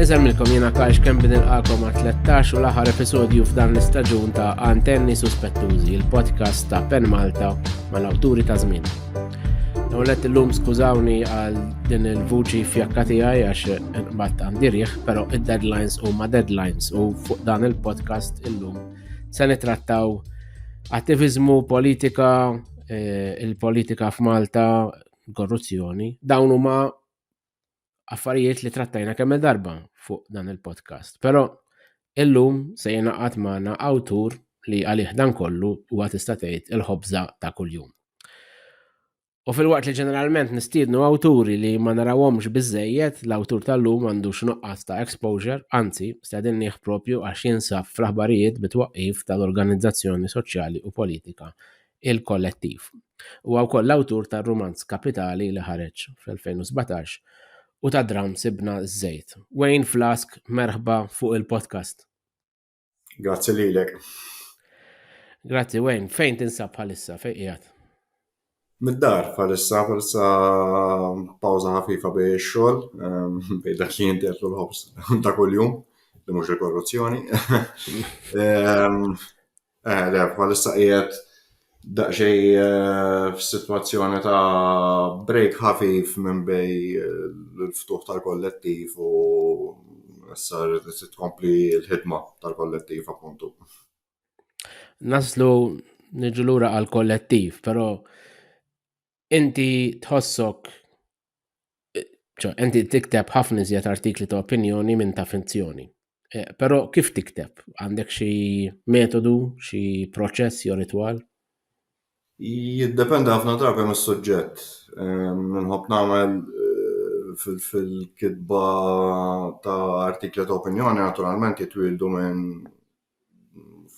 Eżemmilkom jiena Kax kemm nilqakom għal 13 u l-aħħar episodju f'dan l-istaġun ta' Antenni Suspettużi, il-podcast ta' Pen Malta mal-awturi ta' żmien. Nollet illum skużawni għal din il-vuċi fjakka tiegħi għax inqbatt għandi rieħ, però id-deadlines huma deadlines u fuq dan il-podcast illum se nittrattaw attivizmu, politika, il-politika f'Malta, korruzzjoni, dawn huma affarijiet li trattajna kemm darba fuq dan il-podcast. Però illum se jingħaqad magħna awtur li għalih dan kollu huwa tista' tgħid il-ħobża ta' kuljum. U fil-waqt li ġeneralment nistiednu awturi li ma narawhomx biżejjed, l-awtur tal-lum għandux nuqqas ta' exposure, anzi stedinnih propju għax jinsab fl-aħbarijiet bit-twaqqif tal-organizzazzjoni soċjali u politika, il-Kollettiv. Huwa wkoll l-awtur tar-Rumanz Kapitali li ħareġ fl-2017 u ta' Dram Sibna Żejt. Wayne Flask, merħba fuq il-podcast. Grazzi lilek. Grazzi Wayne, fejn tinsab bħalissa, fejn qiegħed? Mid-dar bħalissa pawża ħafifa bejn ix-xogħol, bejn dak li jinti għetlu l-ħobs ta' kuljum, li mhux il-korruzzjoni. Bħalissa qiegħed daqsxejn f'sitwazzjoni ta' break ħafif minn bej l-ftuħ tal-kollettiv u issa tkompli l-ħidma tal-kollettiv appuntu. Naslu niġu lura għall-kollettiv, però inti tħossok inti tikteb ħafna iżjed artikli ta' opinjoni minn ta' finzjoni. Però kif tikteb? Għandek xi metodu, xi proċess jew ritwal? Jiddependi ħafna drabi mis-suġġett. Nħobb nagħmel fil-kitba ta' artikli ta' opinjoni naturalment jitwildu minn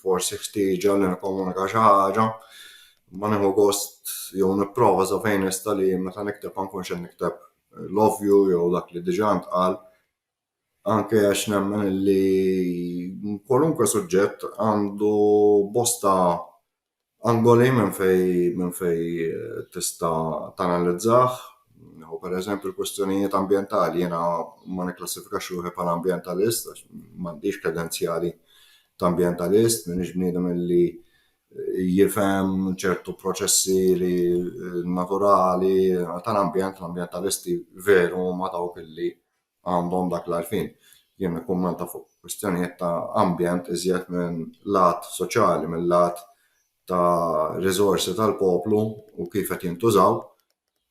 forsi ħtieġa li nikkomunika xi ħaġa, ma nieħu gost jew nipprova sa fejn nista' li meta nikteb ma nkunx qed nikteb l-ovvju jew dak li diġà ntqal, anke għax nemmen li kwalunkwe suġġett għandu bosta angoli minn fej tista' tanalizzah. U pereżempju l-kwestjonijiet ambjentali jiena ma nikklassifikax ruħi bħala ambjentalist għax m'għandix kredenzjali ta' ambjentalist, m'iniex bniedem li jifhem ċertu proċessi li naturali tal-ambjent, l-ambjentalisti veru ma dawk li għandhom dak l-għarfien. Jien nikkummenta fuq kwestjonijiet ta' ambjent iżjed minn lat soċjali, minn lat ta' riżorsi tal-poplu u kif qed jintużaw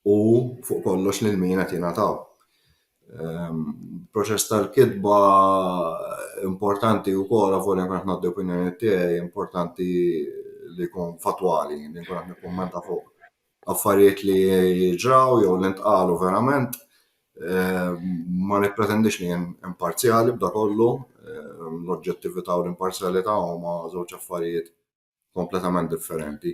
u fuq kollox lil min qed jingħataw. Proċess tal-kitba importanti wkoll avolja nkun qed ngħaddi opinjoni tiegħi importanti li jkun fatwali, li nkun qed nikkummenta fuq affarijiet li jiġraw jew li ntqalu verament. Ma nippretendix li jien imparzjali b'da kollu, l-oġġettività u l-imparzjalità huma żewġ affarijiet kompletament differenti.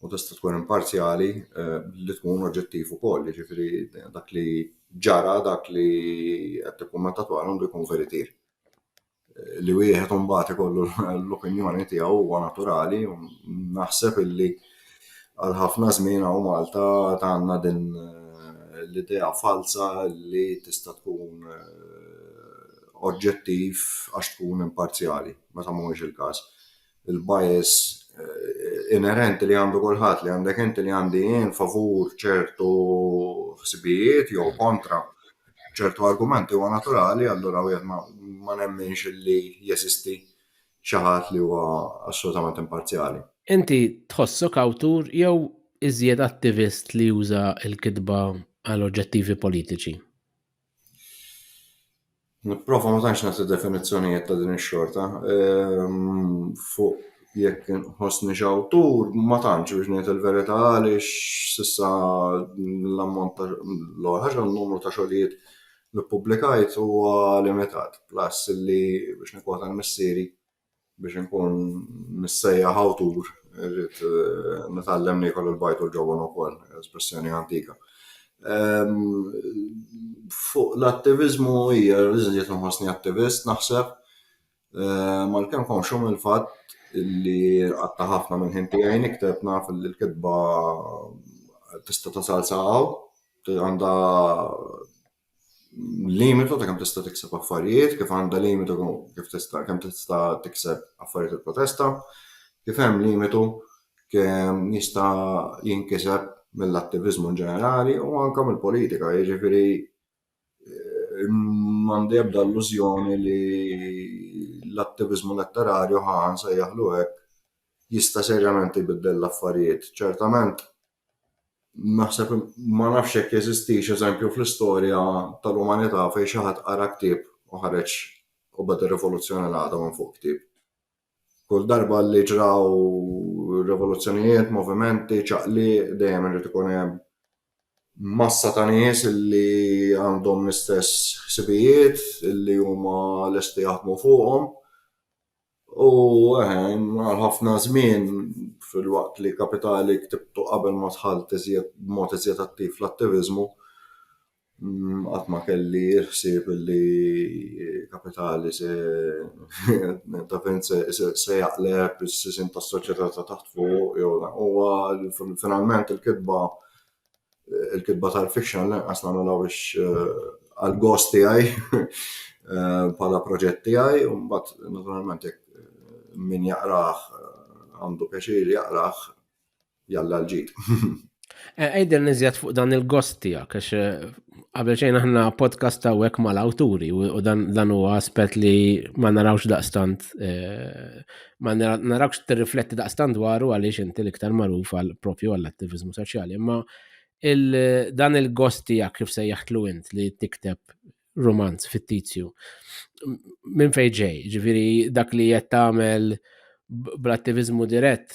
U tista' tkun imparzjali li tkun oġġettiv ukoll, jiġifieri dak li ġara, dak li qed tikkummenta dwar għandu jkun veritier. Li wieħed imbagħad ikollu l-opinjoni tiegħu huwa naturali u naħseb illi għal ħafna żmien hawn Malta għandna din l-idea falsa li tista' tkun oġġettiv għax tkun imparzjali, meta mhuwiex il-każ. Il-bias inerenti li għandu kulħadd li għandek inti li għandi jien favur ċertu ħsibijiet jew kontra ċertu argumenti huwa naturali, allura wieħed ma nemminx li jeżisti xi ħadd li huwa assolutament imparzjali. Inti tħossok awtur jew iżjed attivist li juża l-kitba għal oġġettivi politiċi? Nipprova ma tantx nagħti definizzjonijiet ta' din ix-xorta. Fuq jekk inħossni xi awtur ma tantx biex ngħid il-verità għaliex s'issa l-ammont l-ewwel ħaġa n-numru ta' xogħlijiet li ppubblikajt huwa limitat. Plus li biex nikkwota l-missieri biex inkun missejjaħ awtur irrid nitgħallem niekol il-bajt u l-ġobon ukoll, espressjoni antika. Fuq l-attiviżmu hija iżjed inħossni attivist naħseb malkemm konxhom il-fatt illi qatta ħafna minn ħin tiegħi nikteb naf li l-kitba tista' tasal saqgħu, għandha limitu ta' kemm tista' tikseb affarijiet, kif għandha limitu kemm tista' tikseb affarijiet il-protesta, kif hemm limitu kemm jista' jinkiseb mill-attivizmu ġenerali u anke mill-politika, jiġifieri m'għandi ebda illużjoni li l-attivizmu letterarju ħan sejjaħlu hekk jista' serjament ibiddel l-affarijiet. Ċertament naħseb ma nafx hekk jeżistix eżempju fl-istorja tal-umanità fejn xi ħadd qara ktieb u ħareġ u beda rivoluzzjoni l-għada minn fuq ktieb. Kull darba li ġraw rivoluzzjonijiet, movimenti, ċaqli dejjem irid ikun hemm massa ta' nies illi għandhom l-istess ħsibijiet, illi huma lesti jaħdmu fuqhom. U għal ħafna żmien fil-waqt li Kapitali ktibtu qabel ma dħalt b'mod iżjed attiv fl-attivizmu, qatt ma kelli ħsieb li Kapitali se jaqleb is-sisin tas-soċjetà ta' taħt fuq jew huwa finalment il-kitba tal-fiction lanqas nagħmilha biex għall-gost tiegħi bħala proġett tiegħi u mbagħad naturalment jekk min jaqrah għandu pjaċir jaqrah jalla l-ġid. Ejden niżjed fuq dan il-gost tiegħek għax qabel xejn aħna podcast hawnhekk mal-awturi u dan huwa aspett li ma narawx daqstant ma narawx tirrifletti daqstant dwaru għaliex inti l-iktar magħruf propju għall-attiviżmu soċjali, imma dan il-gost tiegħek kif sejjaħtlu int li tikteb romanz fittizju. Minn fejn ġej, ġifieri dak li qed tagħmel bl-attivizmu dirett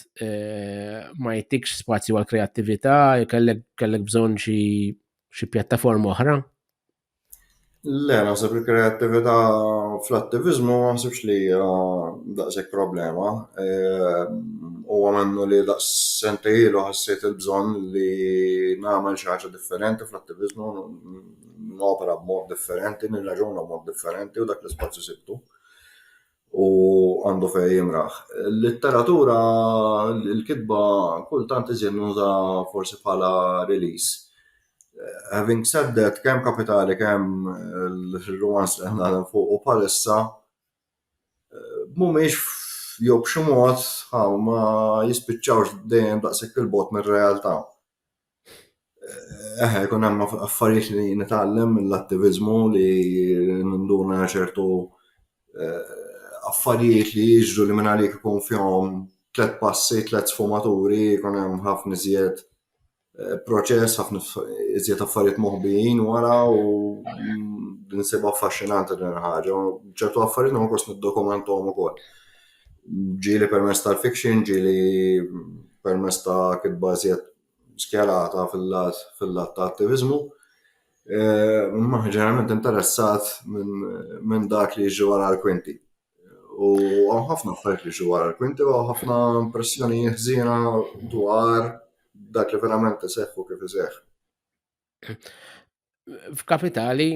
ma jittikx spazju għal kreattività, kellek bżonn xi pjattaforma oħra? Le, naħseb il-kreattività fl-attivizmu ma naħsibx li daqshekk problema. Huwa minnu li daqs ilu ħassejt il-bżonn li nagħmel xi ħaġa differenti fl-attivizmu, nopera b'mod differenti, nirraġuna b'mod differenti u dak l-ispazju sibtu. U għandu fejn jimraħ. L-litteratura, l-kitba kultant iżjed nuża forsi bħala release. Having said that, kemm Kapitali, kemm il-romans li ħna fuq u bħalissa mhumiex jew b'xi mod ma jispiċċawx dejjem daqshekk il-bogħod mir-realtà. Jkun hemm affarijiet li nitgħallem mill-attivizmu li ninduna ċertu affarijiet li jiġru li minn għalik ikun fihom 3 passi, 3 sfumaturi, jkun hemm ħafna iżjed proċess, ħafna iżjed affarijiet moħbijin wara u nsibha affaxxinanti din ħaġa. ċertu affarijiet ma nkunx niddokumenthom ukoll. Ġieli permezz tal-fiction, ġieli permezz ta' kitba iżjed skjalata fil-lat ta' attivizmu. Ma ġeneralment interessat minn dak li jiġi wara l-kwinti. U ħafna affarijiet li jiġu wara l-kwinti u ħafna impressjonijiet ħżiena dwar dak li verament iseħħ u kif iseħħ. F'Kapitali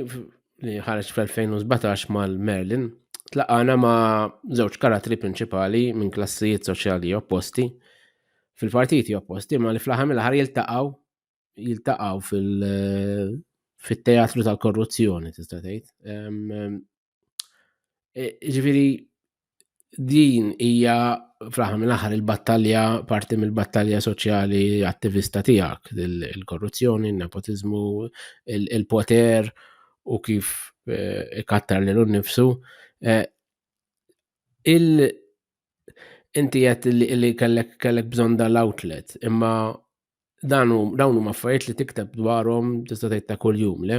li ħareġ fl-2017 mal-Merlin tlaqana ma' żewġ karattri prinċipali minn klassijiet soċjali opposti fil-partiti opposti, ma li fl-aħħar mill-aħħar jiltaqgħu fit-teatru tal-korruzzjoni tista' tgħid. Ġifieri din hija fl-aħħar mill-aħħar il-battalja, parti mill-battalja soċjali attivista tiegħek, il-korruzzjoni, il-nepotiżmu, il-poter u kif ikattar lilu nnifsu. Inti qed li kellek bżonn dal-outlet, imma dawn huma affarijiet li tikteb dwarhom tista' tgħid ta' kuljum, le?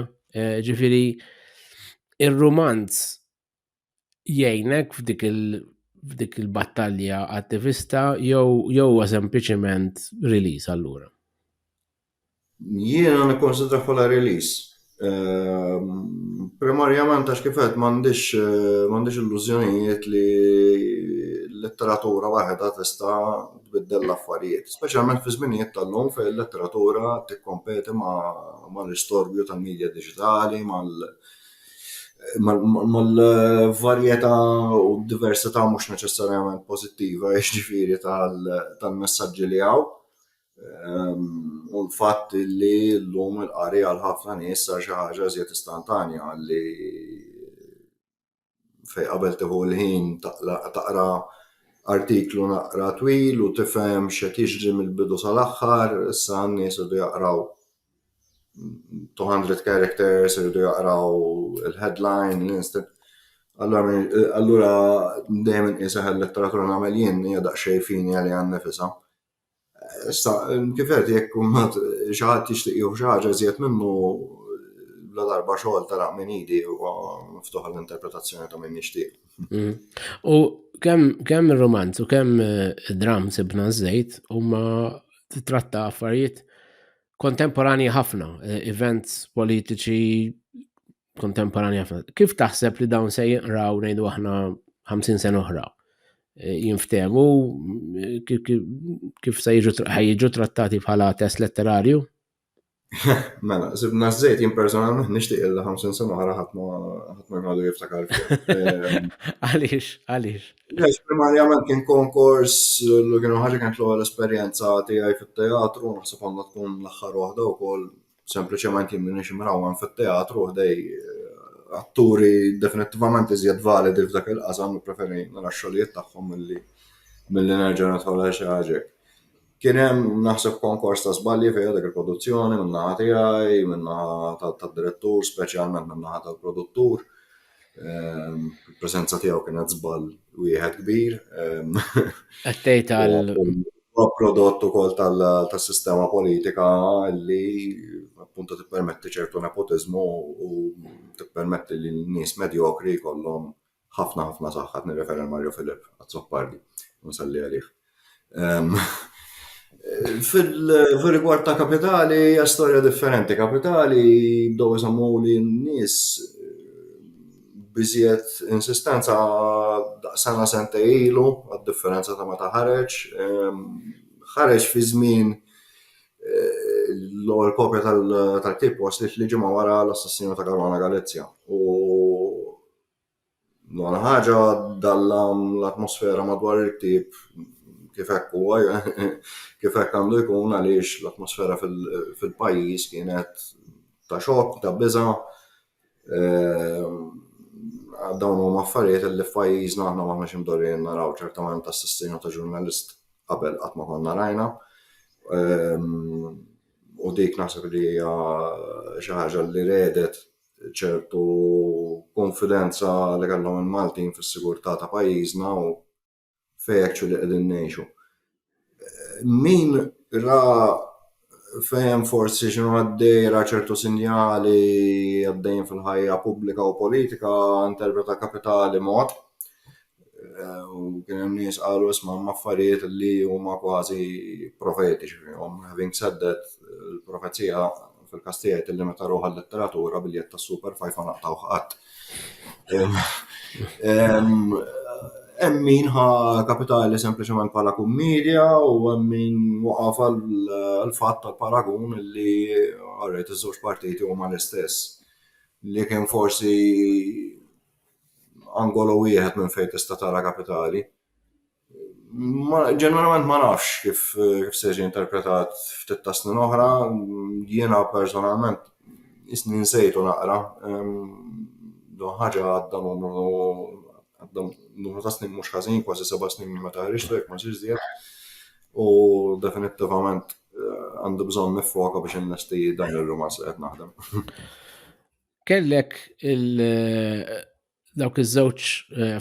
Ġifieri ir-romanz jgħinek f'dik il-battalja attivista jew sempliċement release allura? Jiena nikkonsidra bħala release. Primarjament għax kif qed m'għandix illużjonijiet li l-letteratura waħedha tista' tbiddel l-affarijiet, speċjalment fi żminijiet tal-lum fejn il-letteratura tikkompeti mal-istorbju tal-medja diġitali, mal-varjetà u diversità mhux neċessarjament pożittiva jiġifieri tal-messaġġi li hawn. U l-fatt li l-lum il-qari għal ħafna nies sar xi ħaġa żjed istantanja li fej qabel tieħu l-ħin taqra artiklu naqra twil u tifhem x'qed jiġri mill-bidu sal-aħħar, issa n-nies irdu jaqraw 200 characters, irdu jaqraw il-headline, l-instant. Allura dejjem inqisha l-letteratura nagħmel jien hija daqsxejn fini għalli għan nifisha. Issa kif qed jekk xi ħadd jixtieq jieħu xi ħaġa żjed minnu bla darba xogħol taraq minn idi huwa miftuħ l-interpretazzjoni ta' min jixtieq. U kemm ir-romanz u kemm id-dram sibna żejt huma titratta affarijiet kontemporani ħafna, events politiċi kontemporani ħafna. Kif taħseb li dawn se jinqraw ngħidu aħna 50 sena oħra? Jinftehmu kif se jiġu trattati bħala test letterarju? Mela, sibna żejt jien personalment nixtieq il 50 sena oħra ħadd ma jgħadu jiftakar fih. Għaliex? Għax primarjament kien konkors li kienu ħaġa kienet l-ewwel esperjenza tiegħi fit-teatru, naħseb għandha tkun l-aħħar waħda wkoll sempliċement jien minix imrawwan fit-teatru ħdej atturi definittivament iżjed validi f'dak il-qasam preferi nara x-xogħlijiet tagħhom milli nerġa' nidħol xi ħaġa. Kien hemm naħseb konkors ta' żbalji fejn dik il-produzzjoni min-naħa tiegħi, min-naħa tad-direttur, speċjalment min-naħa tal-produttur. Il-preżenza tiegħu kienet żball wieħed kbir. Għattejt għal prodott ukoll tas-sistema politika li appunto tippermetti ċertu nepotiżmu u tippermetti li n-nies medjokri jkollhom ħafna saħħa nirreferi Mario Filip Azzoppardi nsalli għalih. Fil-rigward ta' Kapitali hija storja differenti. Kapitali bdew isemmu li n-nies biżjed insistenza sena sentej ilu għad-differenza ta' meta ħareġ. Ħareġ fi żmien l-ewwel kopja tal-ktieb waslet li ġimgħa wara l-assassinju ta' Caruana Galizia. U l ħaġa dallam l-atmosfera madwar il-ktieb kif hekk għandu jkun għaliex l-atmosfera fil-pajjiż kienet ta' xokk, ta' biża'. Dawn huma affarijiet li f'pajjiżna aħna m'aħniex imdorrijin naraw ċertament assassinju ta' ġurnalist qabel qatt ma konna rajna. U dik naħseb li hija xi ħaġa li redet ċertu konfidenza li kellhom il-Maltin fis-sigurtà ta' pajjiżna u fejn actually qegħdin ngħixu. Min ra fejn forsi x'inhu għaddej ra ċertu sinjali għaddejjin fil-ħajja pubblika u politika interpreta Kapitali mod. U kien hemm nies qalu isma' affarijiet li huma kważi profetiċi. Having said that, il-profezija fil-każ tiegħi li meta ruħ għall-letteratura biljett tas-super fajfa naqtaw qatt. Hemm min ħa Kapitali sempliċement bħala kummedja u hemm min waqaf għall-fatt tal-paragun li għarret iż-żewġ partiti huma l-istess. Li kien forsi angolo wieħed minn fejn tista' tara Kapitali. Ġeneralment ma nafx kif se jiġi interpretat ftit ta' snin oħra, jiena personalment isni nsejtu naqra. Ħaġa għadda numru ta' snin mhux ħażin, kważi 7 snin meta ħriġtu jekk ma nsirx żjed. U definittivament għandu bżonn nifoka biex innesti dan ir-romanz li qed naħdem. Kellek dawk iż-żewġ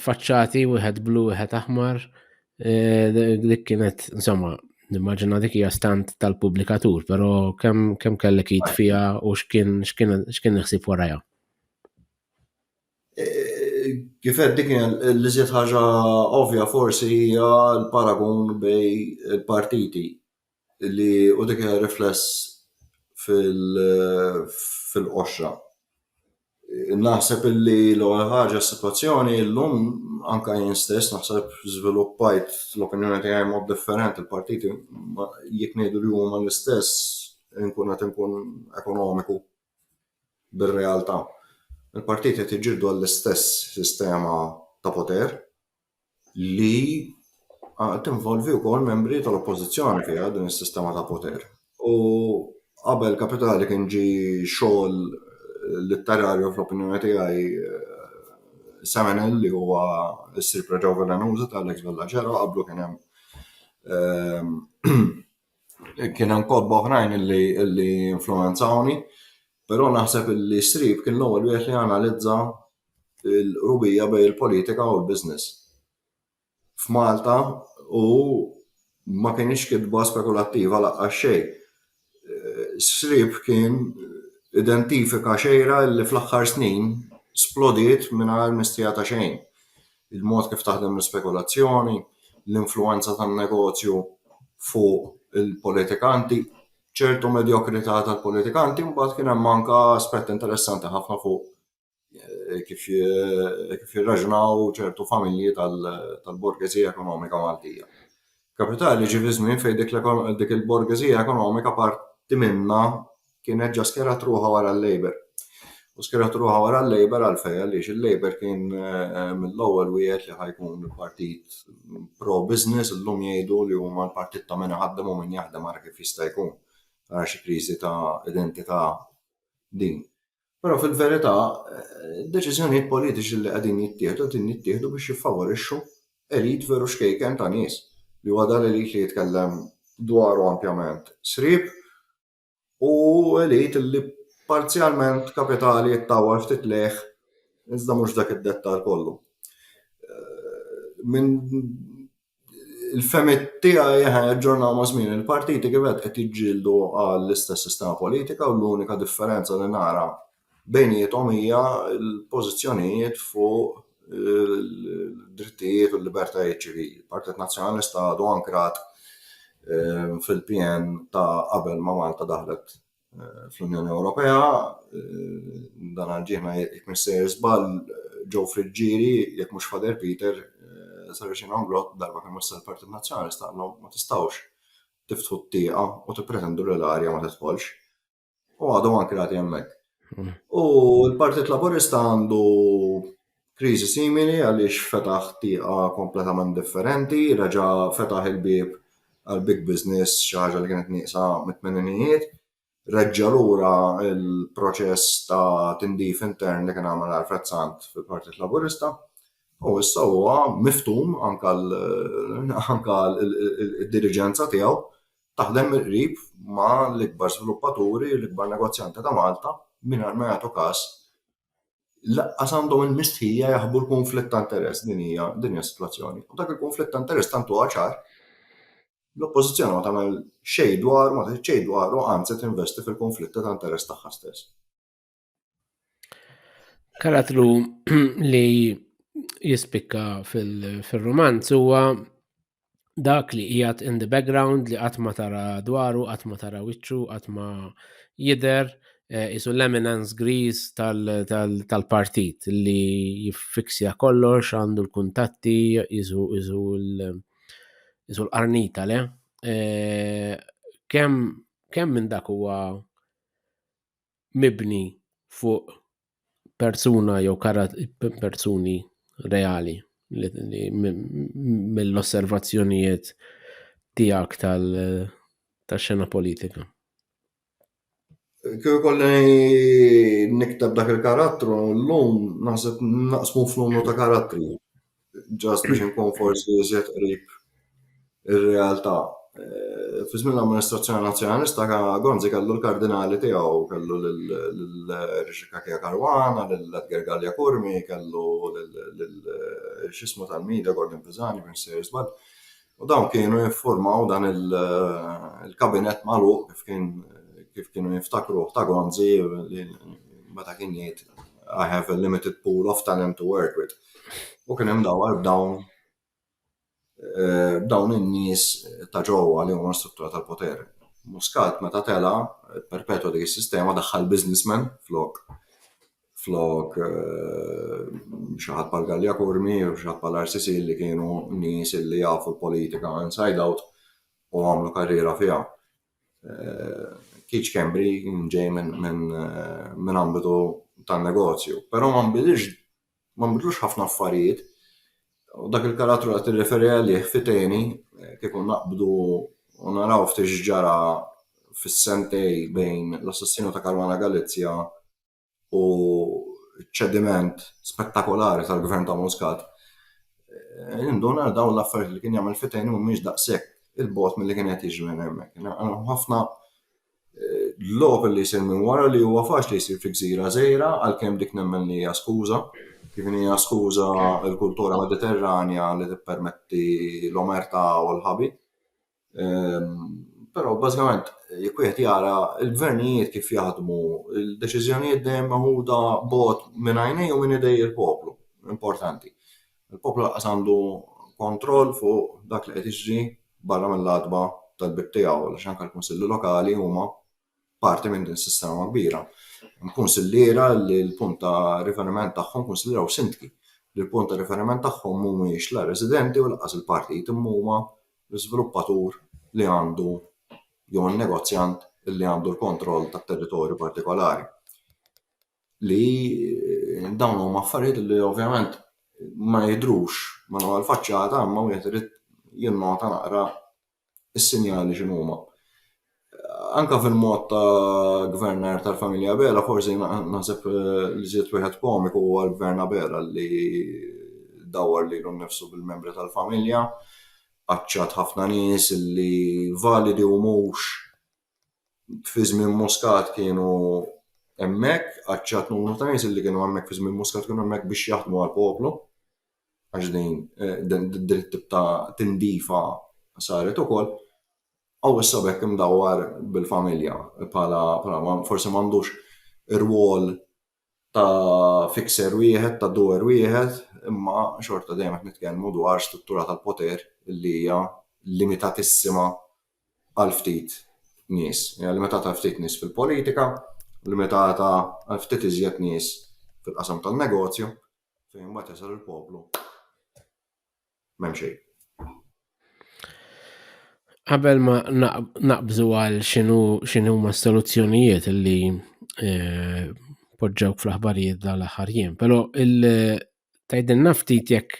faċċati wieħed blu wieħed aħmar, dik kienet insomma nimmaġina dik hija stant tal-pubblikatur, però kemm kellek id fiha u x'kien iħsib warajha? Kif qed dik l-iżjed ħaġa ovvja forsi hija l-paragun bej il-partiti li u dik hija rifless fil-qoxra. Naħseb illi l-ewwel ħaġa s-sitwazzjoni llum anke jien stess naħseb żviluppajt l-opinjoni tiegħi mod differenti. Il-partiti jekk ngħidu li huma l-istess inkun qed inkun ekonomiku bir-realtà. Il-partiti tiġġieldu għall-istess sistema ta' poter li tinvolvi wkoll membri tal-oppożizzjoni fiha din is-sistema ta' poter. U qabel Kapitali kien ġi xogħol litterarju fl-opinjoni tiegħi Seminal li huwa s-sir Preġew Velenuża tal-Alex Villaġero, qablu kien hemm kodba oħrajn illi influenzawni, però naħseb illi Srib kien l-ewwel wieħed li analizza l-qrubija bejn il-politika u l-business f'Malta u ma kienx kitba spekulattiva laqqas xejn. Srib kien identifika xejra li fl-aħħar snin splodiet mingħajr mistija ta' xejn. Il-mod kif taħdem l-spekulazzjoni, l-influenza tan-negozju fuq il-politikanti, ċertu medjokrità tal-politikanti, mbagħad kien hemm anke aspett interessanti ħafna fuq kif jirraġunaw ċertu familji tal-borgezija ekonomika Maltija. Kapitali ġie fi żmien fejn dik il-borgezija ekonomika parti minnha kienet ġa skerat ruħha wara l-Labor. U skerat ruħha wara l-Labor għalfejn għaliex il-Labor kien mill-ewwel wieħed li ħajkun partit pro-business illum jgħidu li huma l-partit ta' min ħaddem u min jaħdem ara kif jista' jkun ara xi kriżi ta' identità din. Però fil-verità, deċiżjonijiet politiċi li qegħdin jittieħdu biex jiffavorixxu elit veru xkejken ta' nies li huwa dan elit li jitkellem dwaru ampjament Srib u elit li parzjalment Kapitali jittawwal ftit leħ iżda mhux dak id-dettall kollu. Minn il-femiet tiegħi ġurnal ma' żmien il-partiti kif qed jiġġieldu għall-istess sistema politika u l-unika differenza li nara bejniethom hija l-pożizzjonijiet fuq il-drittijiet u l-libertajiet ċivili. Il-Partit Nazzjonalista għadu ankrat fil-PN ta' qabel ma' Malta daħlet fl-Unjoni Ewropea, dan għal-ġieħna jekk missejjer żball ġew friġġieri jekk mhux Fader Peter sar xi nagħmlu darba kemm issa l-Partit Nazzjonalista għalhom ma tistgħux tiftħu t-tieqa u tippretendu li l-arja ma tidħolx. U għadu ankrati hemmhekk. U l-Partit Laburista għandu kriżi simili għaliex fetaħ tieqa kompletament differenti, reġa' fetaħ il-bieb għal big business xi ħaġa li kienet nieqsa mit-tmeninijiet, reġġa' lura l-proċess ta' tindif intern li kien għamel Alfred Sant fil-Partit Laburista u issa huwa miftum anke l-diriġenza tiegħu taħdem mill-qrib ma' l-ikbar sviluppaturi, l-ikbar negozjanti ta' Malta mingħajr ma jagħtu każ laqqas għandhom il-mistħija jaħbu l-konflitt ta' interess din hija sitwazzjoni. U dak il-konflitt ta' interess tant huwa ċar l-oppożizzjoni ma tagħmel xejn dwaru anzi tinvesti fil-konflitt ta' interess tagħha stess. Karattru li jispikka fil-romanz huwa dak li qiegħed in the background li qatt ma tara dwaru, qatt ma tara wiċċu, qatt ma jidher isu l-eminence grease tal-partit li jiffiksja kollox għandu l-kuntatti isu l-qarnita le. Kemm minn dak huwa mibni fuq persuna jew persuni reali mill-osservazzjonijiet tiegħek tax-xena politika. Kif kolli niktab dak il-karattru llum naħseb naqsmu fl-numru ta' karattri. Just biex nkun forsi iżjed qrib ir-realtà. Fi żmien l-Amministrazzjoni Nazzjonalista Gonzi kellu l-kardinali tiegħu, kellu l-Rixika Karwana, l-Edgar Gallia Kurmi, kellu l-xismu tal-Mida Gordon Pisani, Minister Żball. U dawn kienu jiffurmaw dan il-kabinet magħluq kif kienu jiftakru ta' Gonzi meta kien jgħid I have a limited pool of talent to work with. U kien hemm dawn in-nies ta' ġewwa li huma struttura tal-poter. Muscat meta tela perpetwa dik is-sistema daħħal businessman flok xi ħadd bħal Gallia Kurmi u xi ħadd bħal RCC li kienu nies li jafu l-politika inside out u għamlu karriera fiha. Keith Kembri ġej minn ambitu tan-negozju, però ma nbidlux ħafna affarijiet U dak il-karattru għat il-referi għalih fiteni, kieku naqbdu u naraw ftit ġara fis-sentej bejn l-assassinu ta' Caruana Galizja u ċediment spettakolari tal-gvern ta' Muscat. Induna dawn l-affarijiet li kien jagħmel fiteni mhumiex daqshekk il-bot milli kien qed jiġri minn hemmhekk. Ħafna l-logħob li jsir minn wara li huwa faċli jsir fi gżira żgħira għalkemm dik nemmen li hija skuża. Kif hija skuża l-kultura mediterranja li tippermetti l-omertà u l-ħabi. Però bażikament jekk wieħed jara l-gvernijiet kif jaħdmu, il-deċiżjonijiet dejjem magħmula bogħod minn għajnejn u minn idej il-poplu. Importanti. Il-poplu laqas għandu kontroll fuq dak li qed jiġri barra mill-ladba tal-bib tiegħu għaliex anke l-kunsilli lokali huma parti minn din is-sistema kbira. Kunsilliera li l-punt ta' riferiment tagħhom kunsilliera u sindki li l-punt ta' riferiment tagħhom mhumiex la residenti u laqas il-partit imma huma l-iżviluppatur li għandu jew il-negozjant li għandu l-kontroll tat-territorju partikolari. Li dawn huma affarijiet li ovvjament ma jidrux ma huwa l-faċċata imma wieħed irid jinnota naqra is-sinjali x'inhuma. Anka fil-mod ta' gverner tal-familja Bela, forsi naħseb li żied wieħed komiku huwa l-gvern Bela li dawwar lilu nnifsu bil-membri tal-familja, aċċat ħafna nies li validi u mhux fi żmien Muscat kienu hemmhekk, aċċat numru ta' nies li kienu hemmhekk fi żmien Muscat kienu hemmhekk biex jaħdmu għall-poplu, għax din dritt ta' tindifa saret ukoll. Aw issa bekk imdawwar bil-familja bħala forsi m'għandux ir-rwol ta' fixer wieħed, ta' doer wieħed, imma xorta dejjem qed nitkellmu dwar struttura tal-poter li hija limitatissima għal ftit nies. Hija limitata għal ftit nies fil-politika, limitata għal ftit iżjed nies fil-qasam tan-negozju fejn mbagħad jasal il-poplu m'hemm xejn. Qabel ma naqbżu għal x'inhu ma soluzzjonijiet li poġġewk fl-aħbarijiet dal-aħħar jiem, però tgħidilna ftit jekk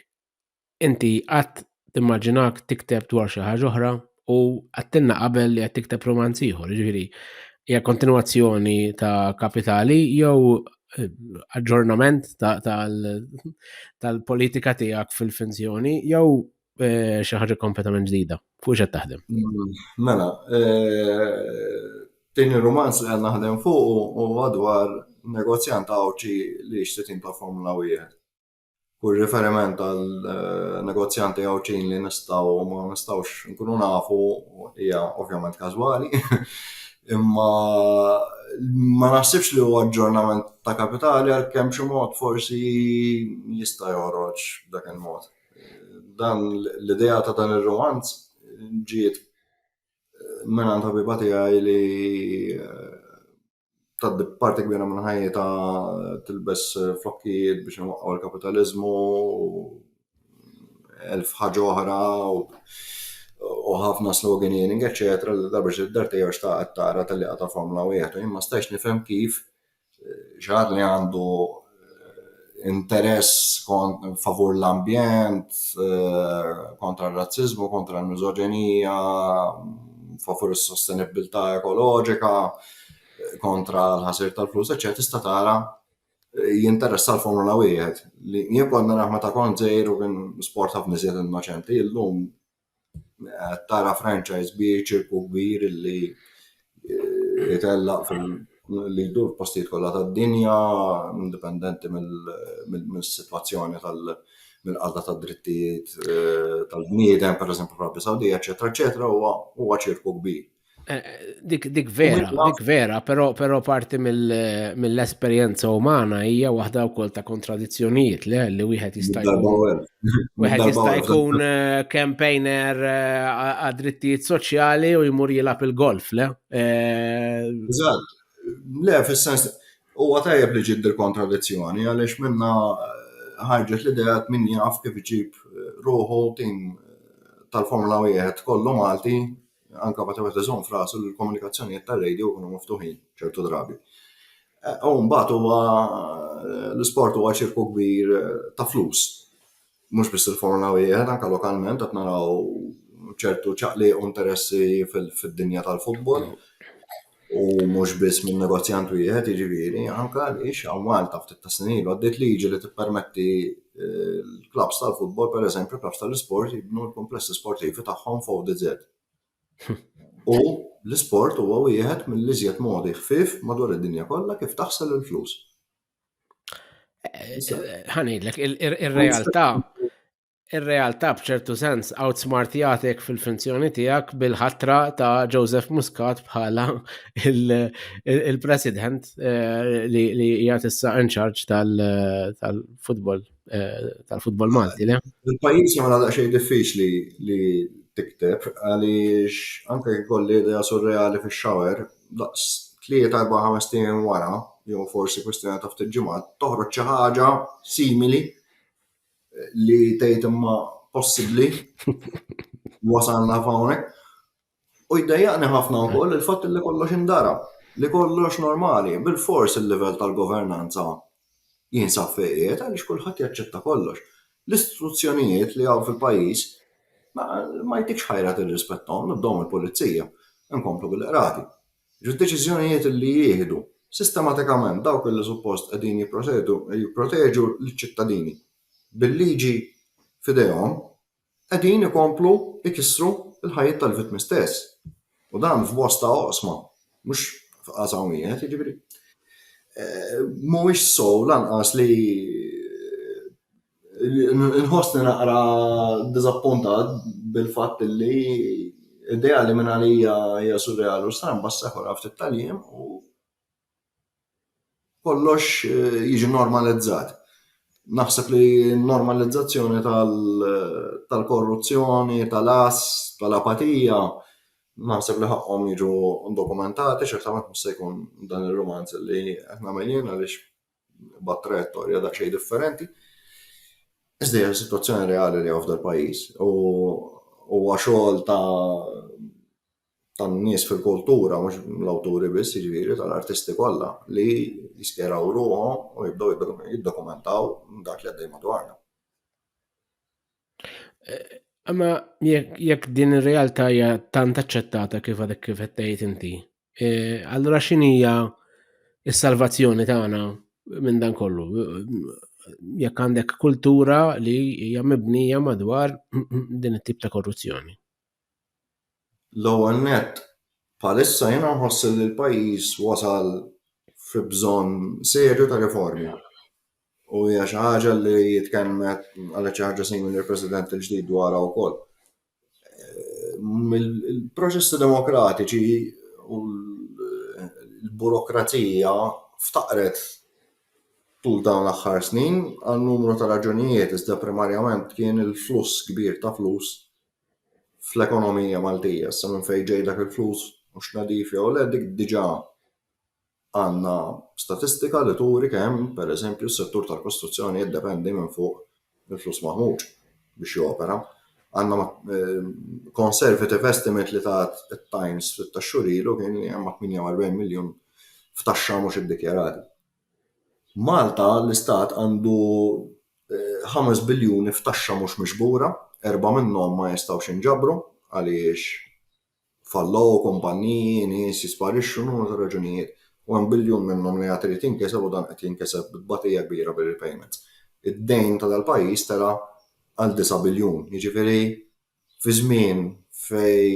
inti qatt timmaġinak tikteb dwar xi ħaġa oħra u għattilna qabel li qed tikteb romanz ieħor, jiġifieri hija kontinwazzjoni ta' Kapitali jew aġġornament tal-politika tiegħek fil-finzjoni jew xi ħaġa kompletament ġdida. Fuq x'qed taħdem? Mela, tieni romanz li qed naħdem fuq huwa dwar negozjant Awċi li jixtri tim ta' Formula 1. Kull riferiment għal negozjanti Awċin li nistgħu ma nistgħux nkunu nafu hija ovvjament każwali. Imma ma naħsibx li huwa aġġornament ta' Kapitali għalkemm xi mod forsi jista' joħroġ dak il-mod. Dan l-idea ta' dan ir-romanz ġiet minn għand ħabiba tiegħi li tgħaddi parti kbira minn ħajjitha tilbes flokkijiet biex inwaqqgħu l-kapitaliżmu, elf ħaġa oħra u ħafna sloganing, eċetera, li darba id-dar tiegħu xtaqgħet tara tal-liqa ta' Formula 1 u jien ma stajtx nifhem kif xi ħadd li għandu interess favur l-ambjent, kontra r-razzizmu, kontra l-miżoġenija, favur is-sostenibilità ekoloġika, kontra l-ħasir tal-flus, eċċetera, tista' tara jinteressa l-Formula 1. Jien kont naraħ meta kont żgħir u kien sport ħafna iżjed innoċenti, illum tara franchise kbir, ċirku kbir li jitellaq li jdur postijiet kollha tad-dinja, indipendenti mill-sitwazzjoni mill-qalda tad-drittijiet tal-bniedem, pereżempju fl-Arabja Sawdija, eċetera, eċetera, huwa ċirku kbir. Dik vera, però parti mill-esperjenza umana hija waħda wkoll ta' kontradizzjonijiet li wieħed jista' jkun campaigner għad drittijiet soċjali u jmur jilgħab il-golf, le? Eżatt. Le, fis-sens huwa tajjeb li ġid il-kontradizzjoni għaliex minna ħarġet l-idea min jaf kif iġib ruħu tim tal-Formula 1 kollu Malti anke meta wieħed iżomm f'rasu l-komunikazzjonijiet tar-radio kienu miftuħin ċertu drabi. U mbagħad huwa l-isport huwa ċirku kbir ta' flus. mhux biss il-Formula wieħed anke lokalment qed naraw ċertu ċaqli u interessi fid-dinja tal-futbol u mhux biss minn negozjant wieħed jiġifieri anke għaliex hawn Malta ftit ta' snin ilu għaddiet liġi li tippermetti l-klabs tal-futbol pereżempju klabs tal-isport jibnu l-komplessi sportivi tagħhom fuq DZ. U l-isport huwa wieħed mill-iżjed modi ħfief madwar id-dinja kollha kif taħsel il-flus. Ħanidlek, ir-realtà b'ċertu sens outsmartjatek fil-funzjoni tiegħek bil-ħatra ta' Joseph Muscat bħala il-president li jgħat issa in charge tal-futbol Malti, le? Il-pajjiż jagħmel daqsxejn diffiċli li tikteb għaliex anke jkolli idea surreali fix-xawer daqs 3-4-5 ijiem wara jew forsi kwestjoni ta' ftit ġimgħat toħroġ xi ħaġa simili li tgħid imma possibbli wasalna f'hawnhekk u jdejjaqni ħafna wkoll il-fatt li kollox indara li kollox normali bil-fors il-livell tal-governanza jinsab fejqiet għaliex kulħadd jaċċetta kollox. L-istituzzjonijiet li hawn fil-pajjiż ma jtikx ħajra tirrispettom nibdhom il-pulizija nkomplu bil-qrati. Id-deċiżjonijiet li jieħdu sistematikament dawk li suppost qegħdin jipproteġu l-ċittadini bil-liġi f'idejhom qegħdin ikomplu ikissru l-ħajjiet tal-vittmi stess. U dan f'bosta oqsma, mhux f'qasam wieħed, jiġifieri. Mhuwiex sow lanqas li nħossni naqra diżappuntat bil-fatt li idea li minn għalija hija surreali u stramba s-seħħora ftit tal-jiem u kollox jiġi normalizzat. Naħseb li normalizzazzjoni tal-korruzzjoni, tal-as, tal-apatija, naħseb li ħaqhom jiġu dokumentati, ċertament mhux se jkun dan ir-romanz li qed nagħmel jien għaliex bat-trajettorja daqsxejn differenti. Iżda hija sitwazzjoni reali li hawn f'dal-pajjiż u xogħol tan-nies fil-kultura mhux l-awturi biss jiġifieri tal-artisti kollha li jiskeraw ruhom u jibdew jiddokumentaw dak li għaddej madwarna. Imma jekk din ir-realtà hija tant aċċettata kif għadek kif qed tgħid inti, allura x'inhija s-salvazzjoni tagħna minn dan kollu? Jekk għandek kultura li hija mibnija madwar din it-tip ta' korruzzjoni. L-ewwel nett bħalissa jiena nħoss li l-pajjiż wasal fi bżonn serju ta' riformi. U hija xi ħaġa li jitkellmet għal xi ħaġa simili l-President il-ġdid dwarha wkoll. Il-proċessi demokratiċi u l-burokrazija ftaqret tul dawn l-aħħar snin għal numru ta' raġunijiet iżda primarjament kien il-fluss kbir ta' flus fl-ekonomija Maltija. Sa minn fejn ġej dak il-flus mhux nadif jew le dik diġà għandna statistika li turi kemm pereżempju s-settur tal-kostruzzjoni jiddependi minn fuq il-flus maħmuġ biex jopera. Għandna conservative estimate li tat it-Times fit-taxxur ilu kien li hemm 48 miljun f'taxxa mhux iddikjarati. Malta l-istat għandu 5 biljuni f'taxxa mhux miġbura, 4 minnhom ma jistgħux inġabru għaliex fallow kumpanniji, nies jisparixxu numru ta' raġunijiet. U 1 biljun minnhom li trid jinkiseb u dan qed jinkiseb b'batija kbira bil-repayments. Id-dejn ta' dal-pajjiż tara għal 9 biljun. Jiġifieri fi żmien fej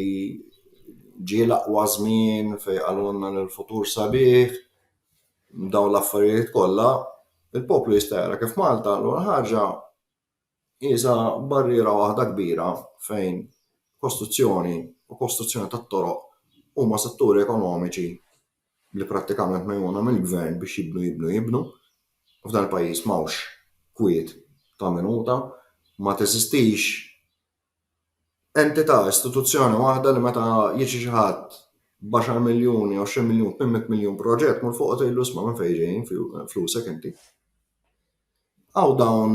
ġie l-aqwa żmien fej qalulna l-futur sabiħ dawn l-affarijiet kollha, il-poplu jista' jara kif Malta l ħaġa isa barriera waħda kbira fejn kostruzzjoni tat-toroq huma setturi ekonomiċi li prattikament mejmuna mill-gvern biex jibnu. U f'dan il-pajjiż m'hawnx kwiet ta' minuta, ma teżistix entità, istituzzjoni waħda li meta jiġi xi ħadd b'10 miljuni, 20 miljun, 8 miljun proġett minn fuq tgħidlu isma' minn fejn ġejjin flusek inti. Hawn dawn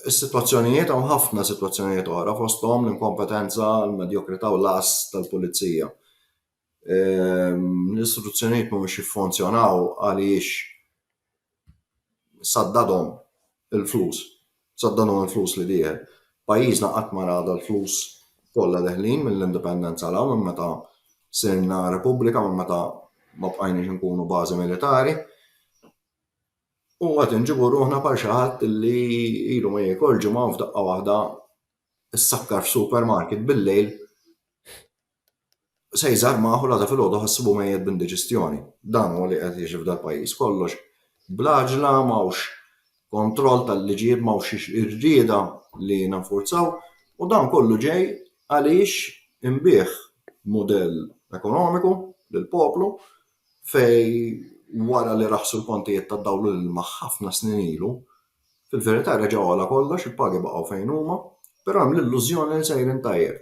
is-sitwazzjonijiet hawn ħafna sitwazzjonijiet oħra fosthom l-inkompetenza, l-medjokrità u l-għas tal-pulizija. L-istituzzjonijiet mhumiex jiffunzjonaw għaliex saddadhom il-flus li dieħel. pajjiżna qatt ma rada l-flus kollha deħlin mill-indipendenza l minn meta sirna Repubblika, minn meta ma bqajniex nkunu bażi militari. U għat nġibu ruħna par xi ħadd li ilu ma jiekol ġimgħa f'daqqa waħda s-sakkar f'supermarket bil-lejl se jżar maħu la fil-ħodu ħassibu mejjed b'indiġestjoni. Dan huwa li qed jiġi f'dal pajjiż kollox. Blaġla m'hawnx kontroll tal-liġijiet, m'hawnx irrieda li nanfurzaw u dan kollu ġej għaliex imbieħ mudell ekonomiku lill-poplu fej wara li raħsu l-pontijiet tad-dawlu l ħafna snin ilu, fil-verità reġgħu għala kollox il-pagi baqgħu fejn huma, però hemm l-illużjoni li sejrin tajjeb.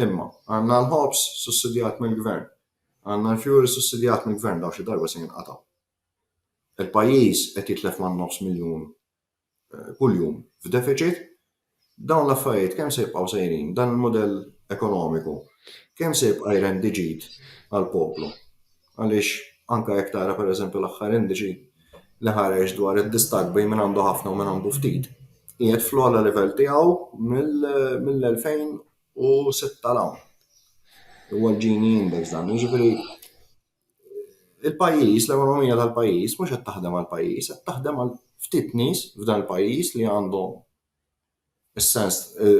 Imma għandna l-ħobs sussidjat mill-gvern, għandna l-fjuri sussidjat mill-gvern daw xi darba se jinqatgħu. Il-pajjiż qed jitlef ma' $900,000 kuljum f'deficit, dawn l-affarijiet kemm se jibqgħu sejrin, dan il-mudell ekonomiku kemm se jibqa' jrendi ġid għall-poplu. Għaliex anke jekk tara pereżempju l-aħħar indiċi li ħareġ dwar id-distak bejn min għandu ħafna u min għandu ftit. Qiegħed fl-ogħla livell tiegħu mill-2006 l-hawn. Huwa l-Gini Index dan. Jiġifieri il-pajjiż, l-ekonomija tal-pajjiż mhux qed taħdem għall-pajjiż, qed taħdem għal ftit nies f'dan il-pajjiż li għandhom is-sens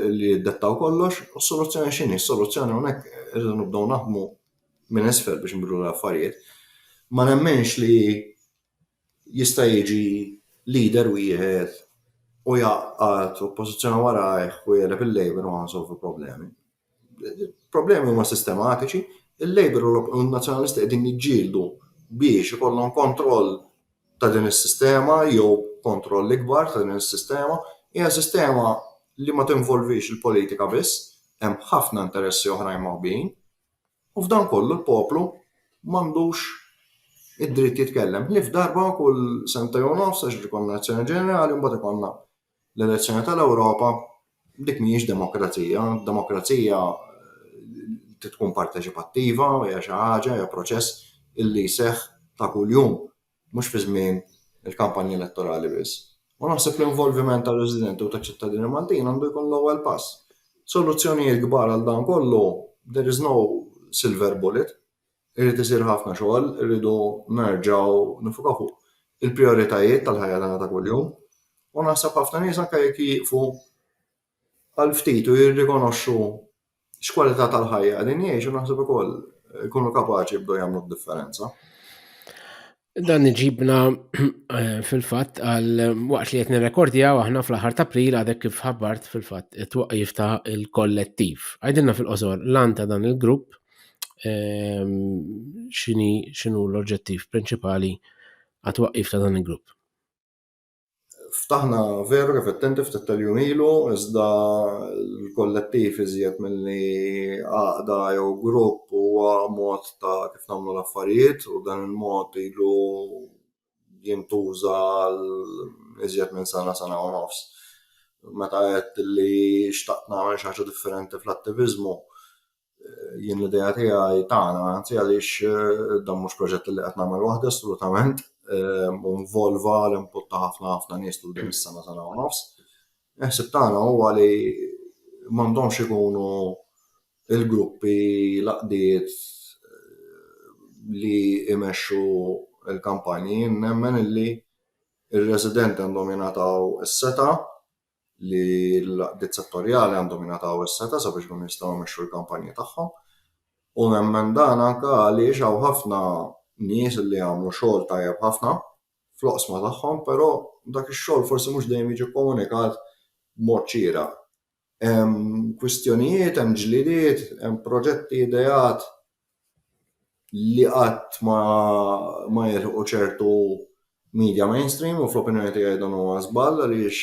li jiddettaw kollox u s-soluzzjoni x'inhi? S-soluzzjoni hawnhekk irridu nibdew naħdmu minn isfel biex nbidlu l-affarijiet. Ma nemmenx li jista' jiġi leader wieħed u jaqgħad oppożizzjoni warajh u jeleb il-Labor u ħansolvu problemi. Problemi huma sistematiċi, il-Labor u n-nazzjonalisti qegħdin jiġġieldu biex ikollhom kontroll ta' din is-sistema jew kontroll ikbar ta' din is-sistema, hija sistema li ma tinvolvix il-politika biss, hemm ħafna interessi oħrajn moħbin, u f'dan kollu l-poplu m'għandux id-dritt jitkellem. Li f'darba kull sentej u nofs għax ikollna elezzjoni ġenerali u mbagħad ikollna l-elezzjoni tal-Ewropa, dik mhijiex demokrazija. Demokrazija tkun parteċipattiva, hija xi ħaġa, hija proċess illi jseħħ ta' kuljum, mhux fi żmien il-kampanji elettorali biss. U naħseb l-involviment tal-residenti u taċ-ċittadini Maltin għandu jkun l-ewwel pass. Soluzzjonijiet kbar għal dan kollu, there is no silver bullet. Irrid isir ħafna xogħol, irridu nerġgħu nifukaw fuq il-prijoritajiet tal-ħajja tagħna ta' kuljum. U naħseb ħafna nies anke jekk jieqfu għal ftit u jirrikonoxxu x'kwalità tal-ħajja qegħdin jgħixu naħseb ukoll ikunu kapaċi jibdew jagħmlu d-differenza. Dan iġibna fil-fatt għal waqt li qed nirrekordjaw aħna fl-aħħar ta' April għadek kif ħabbart fil-fatt it-twaqqif ta' il-kollettiv. Għajdilna fil-qosor lan ta' dan il-grupp x'inhu l-oġġettiv prinċipali għat-twaqqif ta' dan il-grupp. Ftaħna veru kif attenti ftit tal-jum ilu, iżda l-kollettiv iżjed milli għaqda jew grupp huwa mod ta' kif nagħmlu l-affarijiet u dan il-mod ilu jintuża iżjed minn sena u nofs. Meta qed li xtaqt nagħmel xi ħaġa differenti fl-attiviżmu, jien l-idea tiegħi tagħna anzi għaliex dan mhux proġett li qed nagħmel waħda assolutament. Involva l-input ta' ħafna nies tul din is-sena u nofs. Eħsib tagħna huwa li m'għandhomx ikunu il-gruppi laqdiet li imexxu l-kampanji, nemmen illi ir-residenti għandhom jingħataw is-seta li l-laqdiet settorjali għandhom jingħataw is-seta sabiex ikunu jistgħu jmexxu l-kampanji tagħhom. U nemmen dan anke għaliex hawn ħafna nies li għamlu xogħol tajjeb ħafna fl-oqsma tagħhom, però dak ix-xogħol forsi mhux dejjem jiġi komunikat b'mod xieraq. Hemm kwistjonijiet, hemm ġlidiet, hemm proġetti ideat li qatt ma jilħqu ċertu media mainstream u fl-opinjoni tiegħi dan huwa żball għaliex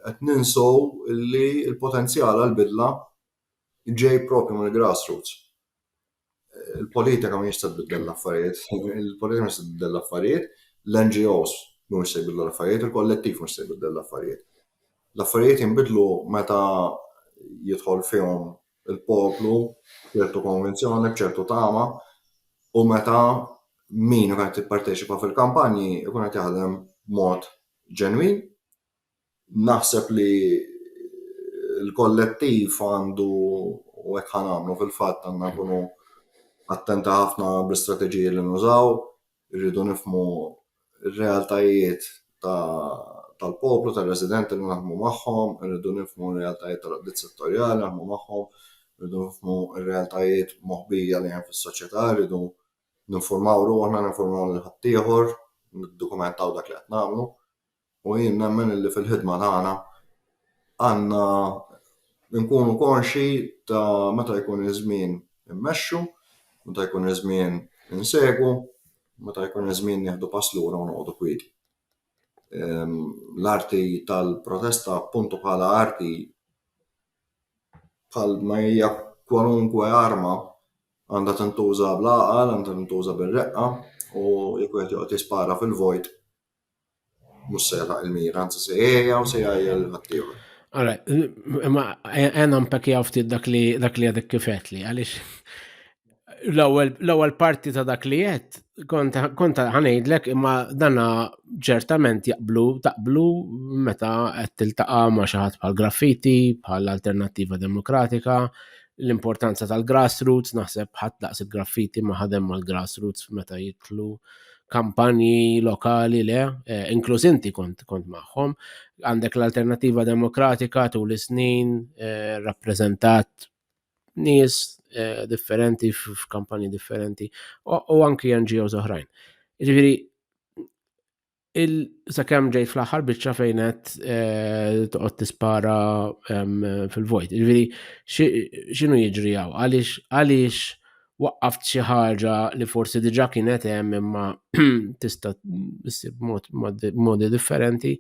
qed ninsew li l-potenzjal għall-bidla ġej proprju mill-grassroots. Il-politika mhix se tbiddel l-affarijiet, il-politika mhux se tbiddel l-affarijiet, l-NGOs mhux se jbiddlu l-affarijiet, il-kollettiv mhux se jbiddel l-affarijiet. L-affarijiet jinbidlu meta jidħol fihom il-poplu ċertu konvenzjoni, b'ċertu tama u meta min qed jipparteċipa fil-kampanji ikun qed jaħdem b'mod ġenwin. Naħseb li il-kollettiv għandu u hekk ħanamlu fil-fatt għandna nkunu attenti ħafna bl-istrateġiji li nużaw, irridu nifhmu r-realtajiet tal-poplu, tal-residenti li naħdmu magħhom, irridu nifhmu r-realtajiet tal-qdiet settorjali naħdmu magħhom, irridu nifhmu r-realtajiet moħbija li hemm fis-soċjetà, irridu ninformaw ruħna, ninformaw lil ħaddieħor, niddokumentaw dak li qed nagħmlu. U jien nemmen li fil-ħidma tagħna għandna nkunu konxi ta' meta jkun iż-żmien immexxu, meta jkun iż-żmien insegwu, meta jkun iż-żmien nieħdu pass lura u noqogħdu kwieti. L-arti tal-protesta appuntu bħala arti bħal ma hija kwalunkwe arma għandha tintuża bl-għaqal, għandha tintuża bir-reqqa u jekk wieħed joqgħod jispara fil-vojt mhux se jagħlaq il-mira, anzi se jgħejja u se jgħajja l-ħaddieħor. Alright, ma għena mpekjaw ftit dak li għadek kifet li, għalix l-ewwel parti ta' dak li qed konta ħanejdlek imma danna ċertament taqblu meta qed tiltaqa' ma' xi ħadd bħal graffiti, bħal Alternattiva Demokratika, l-importanza tal-grassroots, naħseb ħadd daqs il-graffiti ma ħadem mal-grassroots meta jitlu kampanji lokali le, inkluż inti kont magħhom, għandek l-Alternattiva Demokratika tul is-snin rappreżentat nies differenti f'kampanji differenti u anki NGOs oħrajn. Jiġifieri sakemm ġejt fl-aħħar biċċa fejn qed toqgħod tispara fil-vojt. Jiġifieri x'inhu jiġri hawn? Għaliex waqqaft xi ħaġa li forsi diġà kienet hemm imma tista' issir b'modi differenti.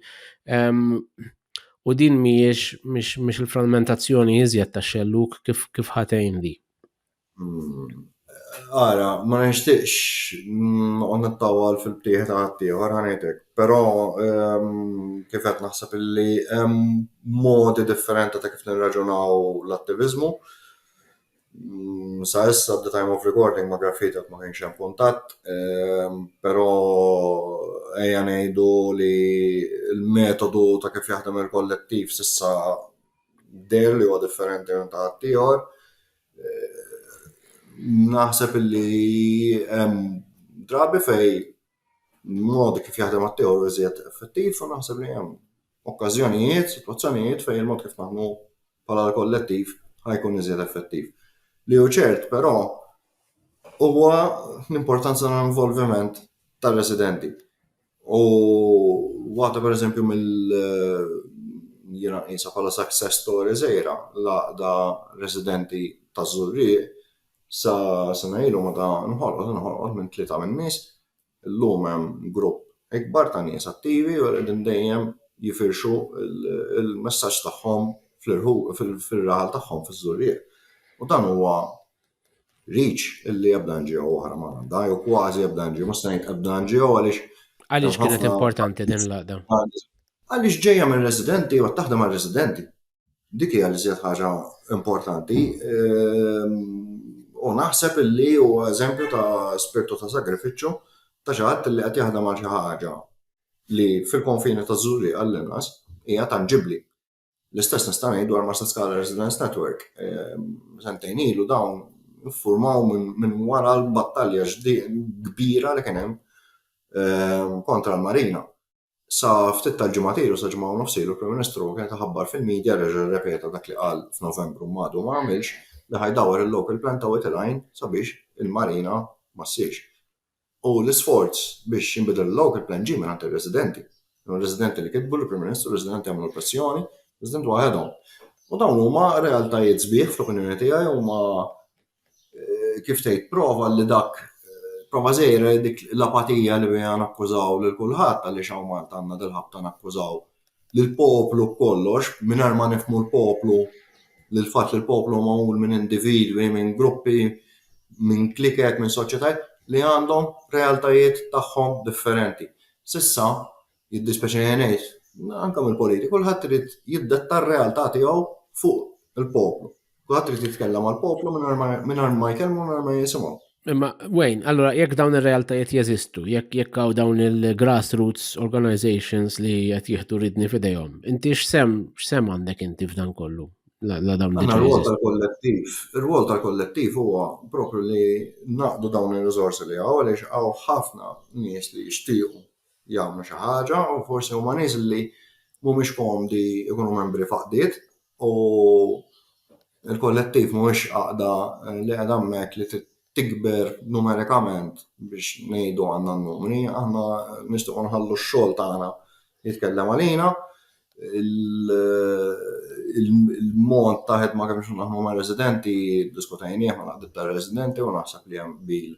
U din mhix il-frammentazzjoni iżjed tax-xelluk kif ħatejn di. Ara, ma nixtieqx noqgħod nittawwal fil-btieħ ta' ħaddieħor ħanejtek, però kif qed naħseb illi hemm modi differenti ta' kif nirraġunaw l-attiviżmu. Sa issa at the time of recording ma' graffiti ma kienx hemm kuntatt, però ejja ngħidu li l-metodu ta' kif jaħdem il-kollettiv s'issa der li huwa differenti minn ta' ħaddieħor. Naħseb li hemm drabi fej modi kif jaħdem ħaddieħor iżjed effettiv u naħseb li hemm okkażjonijiet, sitwazzjonijiet fejn il-mod kif naħdmu bħala kollettiv ħajkun iżjed effettiv. Li hu ċert, però huwa l-importanza tal-involviment tar-residenti. U waħda pereżempju jiena qisha bħala success story żgħira laqda residenti ta' Żurrieq sa sena ilu meta nħolqot minn 3 min-nies, illum hemm grupp ikbar ta' nies attivi u qegħdin dejjem jifirxu il-messaġġ tagħhom fil-raħal tagħhom fiż-Żurrieq. U dan huwa reach illi jibda NGO oħra ma għandha, jew kważi jibda NGO, mhux se ngħid ebda NGO Għaliex kienet importanti din l-għaqda? Għaliex ġejja minn residenti u taħdem mal residenti. Dik hija li żjed ħaġa importanti. U naħseb illi huwa eżempju ta' spirtu ta' sagrifiċċju ta' xi ħadd li qed jaħdem għal xi ħaġa li fil-konfini ta' Żurrieq għall-inqas hija tanġibbli. L-istess nista' ngħid dwar Master Scala Residence Network. Sentejn ilu dawn iffurmaw minn wara l-battalja kbira li kien hemm kontra l-Marina. Sa ftit tal-ġimgħat sa ġimgħa u nofs ilu Prim Ministru kien taħabbar fil-medja reġa' rrepeta dak li qal f'Novembru m'għadu ma għamilx li ħajdawar il-local plan ta' Wetline sabiex il-Marina ma ssirx. U l-isforz biex jinbidel il-local plan ġie minn ir-residenti. Ir-residenti li kitbu l-Prim Ministru, residenti għamlu l-pressjoni, residenti waħedhom. U dawn huma realtajiet sbieħ fl-opinjoni tiegħi huma kif tgħid prova li dak prova żgħira dik l-apatija li bija nakkużaw lil kulħadd għaliex hawn Malta għandna dil-ħabta nakkużaw lill-poplu kollox mingħajr ma nifhmu l-poplu lil fatt li l-poplu magħmul minn individwi, minn gruppi, minn kliket, minn soċjetajiet li għandhom realtajiet tagħhom differenti. S'issa jiddispeċini ngħid, anke mill-politika, kulħadd irid jiddetta r-realtà tiegħu fuq il-poplu. Kulħadd irid jitkellem għall-poplu mingħajr ma jkellmu mingħajr ma jisimgħu. Imma Wayne, allura jekk dawn ir-realtajiet jeżistu, jekk hawn dawn il-grassroots organizations li qed jieħdu ridni f'idejhom, inti x'sem għandek inti f'dan kollu? la dawn Għanna diġà r-rwol jeżistu. tal-kollettiv. Ir-rwol tal-kollettiv huwa proprio li naqdu dawn ir-riżorsi li għaw, għaliex għaw ħafna nies li jixtiequ jagħmlu xi ħaġa u forsi huma nies li mhumiex komdi jkunu membri faqdiet u il-kollettiv mhuwiex għaqda li qiegħda hemmhekk li tikber numerikament biex ngħidu għandna n-numri, aħna nistgħu nħallu x-xogħol tagħna jitkellem għalina, il-mod ta' ħedma kemm xi naħdmu ma' residenti diskutajnieh ma' naqdiet ta' residenti u naħseb li hemm bil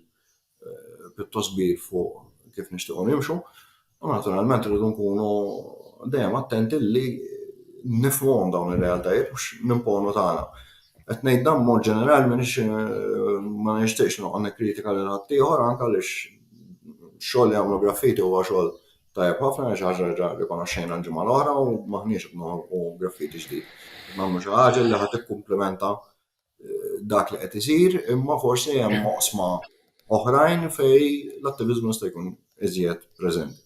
pjuttost kbir fuq kif nixtiequ nimxu. U naturalment irridu nkunu dejjem attenti li nifhmuhom dawn ir-realtajiet mhux nimponu tagħna. Qed ngħid dan mod ġenerali ma nixtieqx noqgħod nikkritika lil ħadd ieħor anke għaliex x-xogħol li jagħmlu graffiti huwa xogħol tajjeb ħafna xi ħaġa li konoxxejna l-ġimgħa l-oħra u maħniex qed noħolqu graffiti ġdid. Nagħmlu xi ħaġa li ħadd tikkumplementa dak li qed isir, imma forsi hemm oqsma oħrajn fejn l-attiviżmu jista' jkun iżjed preżenti.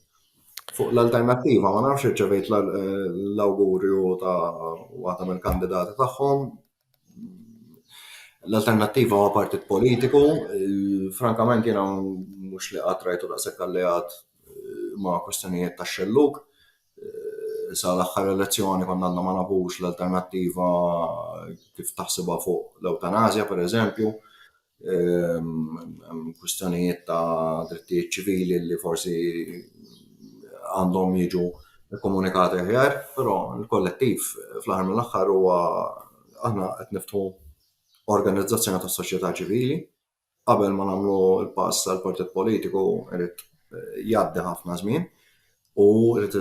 Fuq l-alternattiva ma nafx irċevejt l-awgurju ta' waħda mill-kandidati tagħhom. L-alternattiva huwa partit politiku, frankament jiena mhux li qatt rajtu daqshekk alleat ma' kwestjonijiet tax-xellug. Sa l-aħħar elezzjoni konna għadna ma nafux l-alternattiva kif taħsibha fuq l-eutanasja pereżempju. Kwestjonijiet ta' drittijiet ċivili li forsi għandhom jiġu komunikati aħjar, però l-kollettiv fl-aħħar mill-aħħar huwa aħna qed niftħu organizzazzjoni tas-soċjetà ċivili qabel ma nagħmlu l-pass għall-partit politiku irid jgħaddi ħafna żmien u irid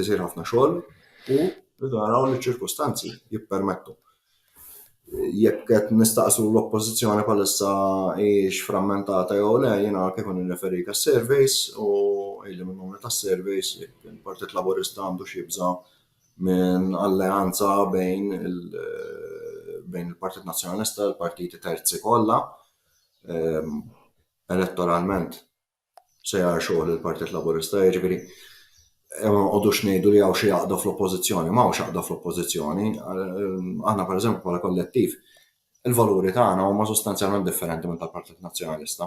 isir ħafna xogħol u rridu naraw li ċ-ċirkustanzi jippermettu. Jekk qed nistaqsu l-oppożizzjoni bħalissa hijiex frammentata jew le, jiena kif nirreferik għas-surveys u illi minn numru tas-surveys jekk il-Partit Laburista għandu xi jibża minn alleanza bejn il-Partit Nazzjonalista, il-partiti terzi kollha, elettoralment se jar xogħol il-Partit Laburista, jiġifieri għodux ngħidu li hawn xi jaqda fl-oppożizzjoni, m'hawnx jaqda fl-oppożizzjoni. Aħna pereżempju bħala kollettiv, il-valuri tagħna huma sostanzjalment differenti minn tal-Partit Nazzjonalista.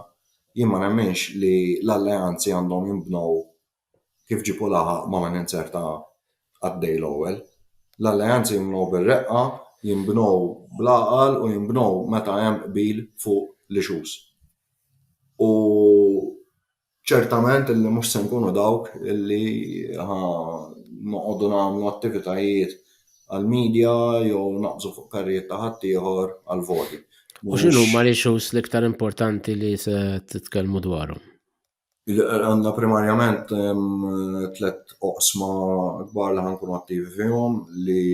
Jien ma nemminx li l-alleanzi għandhom jinbnew kif ġipu laħaq ma' minn inserta għaddej l-ewwel. L-alleanzi jinbnew bir-reqqa, jinbnew bl-għaqal u jinbnew meta hemm qbil fuq l-ixus. U ċertament illi mhux se nkunu dawk illi noqogħdu nagħmlu attivitajiet għall-medja jew naqbżu fuq karrijiet ta' ħadd ieħor għall-voti. U x'inhu huma l-issues l-iktar importanti li se titkellmu dwarhom? Għandna primarjament tliet oqsma kbar li ħankunu attivi fihom li